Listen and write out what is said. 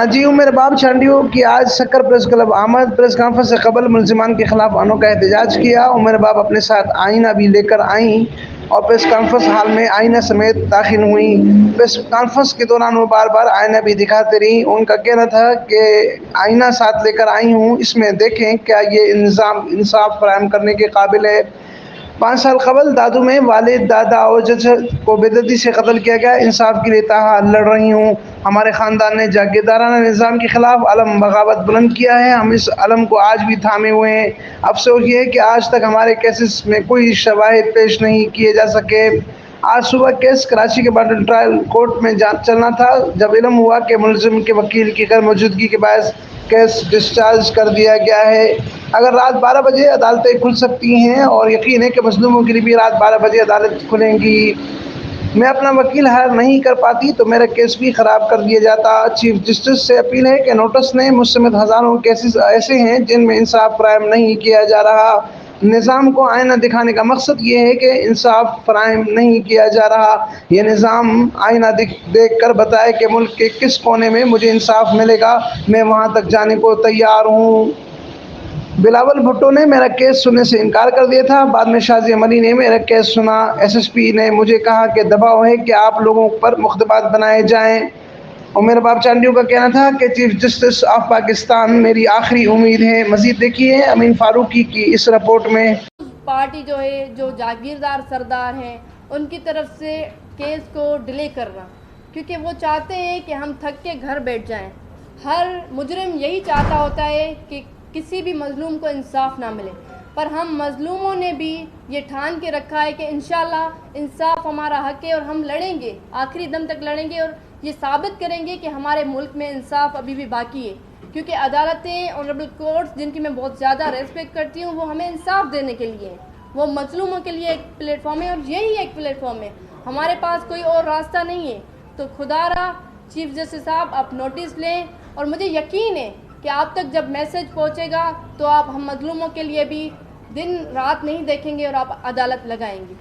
जी हूँ मेरे बाप चांडियों कि आज शक्कर प्रेस क्लब आमद प्रेस कॉन्फ्रेंस से कबल मुलजिमान के खिलाफ अनोखा एहतजाज किया और मेरे बाप अपने साथ आईना भी लेकर आई और प्रेस कॉन्फ्रेंस हाल में आईना समेत दाखिल हुई। प्रेस कॉन्फ्रेंस के दौरान वो बार बार आईना भी दिखाते रही। उनका कहना था कि आईना साथ लेकर आई हूँ, इसमें देखें क्या ये निज़ाम इंसाफ फराहम करने के काबिल है। 5 साल कबल दादू में वालिद दादा और जज को बेदर्दी से कत्ल किया गया। इंसाफ के लिए ताहा लड़ रही हूँ। हमारे ख़ानदान ने जागीरदाराना निज़ाम के ख़िलाफ़ अलम बगावत बुलंद किया है। हम इस अलम को आज भी थामे हुए हैं। अफसोस ये है कि आज तक हमारे केसेस में कोई शवाहिद पेश नहीं किए जा सके। आज सुबह केस कराची के मॉडल ट्रायल कोर्ट में चलना था, जब इल्म हुआ कि मुलजिम के वकील की गैर मौजूदगी के बायस केस डिस्चार्ज कर दिया गया है। अगर रात 12 बजे अदालतें खुल सकती हैं और यकीन है कि मज़लूमों के लिए भी रात 12 बजे अदालत खुलेंगी। मैं अपना वकील हायर नहीं कर पाती तो मेरा केस भी ख़राब कर दिया जाता। चीफ जस्टिस से अपील है कि नोटिस ने मुस्तमद हज़ारों केसेस ऐसे हैं जिनमें इंसाफ फराहम नहीं किया जा रहा। निज़ाम को आईना दिखाने का मकसद ये है कि इंसाफ फराहम नहीं किया जा रहा। ये निज़ाम आईना देख कर बताए कि मुल्क के किस कोने में मुझे इंसाफ मिलेगा। मैं वहाँ तक जाने को तैयार हूँ। बिलावल भुट्टो ने मेरा केस सुनने से इनकार कर दिया था। बाद में शाज़िया मनी ने मेरा केस सुना। एसएसपी ने मुझे कहा कि दबाव है कि आप लोगों पर मुकदमात बनाए जाएं। और मेरे बाप चांडियों का कहना था कि चीफ जस्टिस ऑफ पाकिस्तान मेरी आखिरी उम्मीद है। मज़ीद देखिए अमीन फारूकी की इस रिपोर्ट में। पार्टी जो है, जो जागीरदार सरदार हैं, उनकी तरफ से केस को डिले करना, क्योंकि वो चाहते हैं कि हम थक के घर बैठ जाएं। हर मुजरिम यही चाहता होता है कि किसी भी मज़लूम को इंसाफ ना मिले, पर हम मज़लूमों ने भी ये ठान के रखा है कि इंशाल्लाह इंसाफ हमारा हक है और हम लड़ेंगे, आखिरी दम तक लड़ेंगे और ये साबित करेंगे कि हमारे मुल्क में इंसाफ अभी भी बाकी है। क्योंकि अदालतें, ऑनरेबल कोर्ट्स, जिनकी मैं बहुत ज़्यादा रेस्पेक्ट करती हूँ, वो हमें इंसाफ देने के लिए हैं, वो मज़लूमों के लिए एक प्लेटफॉर्म है और यही एक प्लेटफॉर्म है। हमारे पास कोई और रास्ता नहीं है। तो खुदारा चीफ जस्टिस साहब, आप नोटिस लें और मुझे यकीन है कि आप तक जब मैसेज पहुंचेगा तो आप हम मज़लूमों के लिए भी दिन रात नहीं देखेंगे और आप अदालत लगाएंगे।